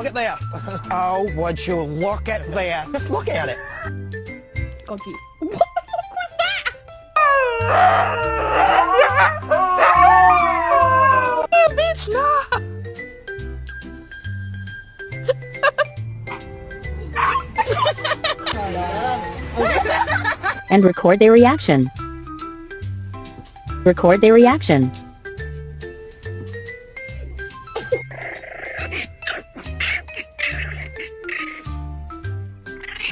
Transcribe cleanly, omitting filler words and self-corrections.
Look at that. Oh, would you look at that? Just look at it. What the fuck was that? Oh, bitch, nah. And record their reaction. Record their reaction.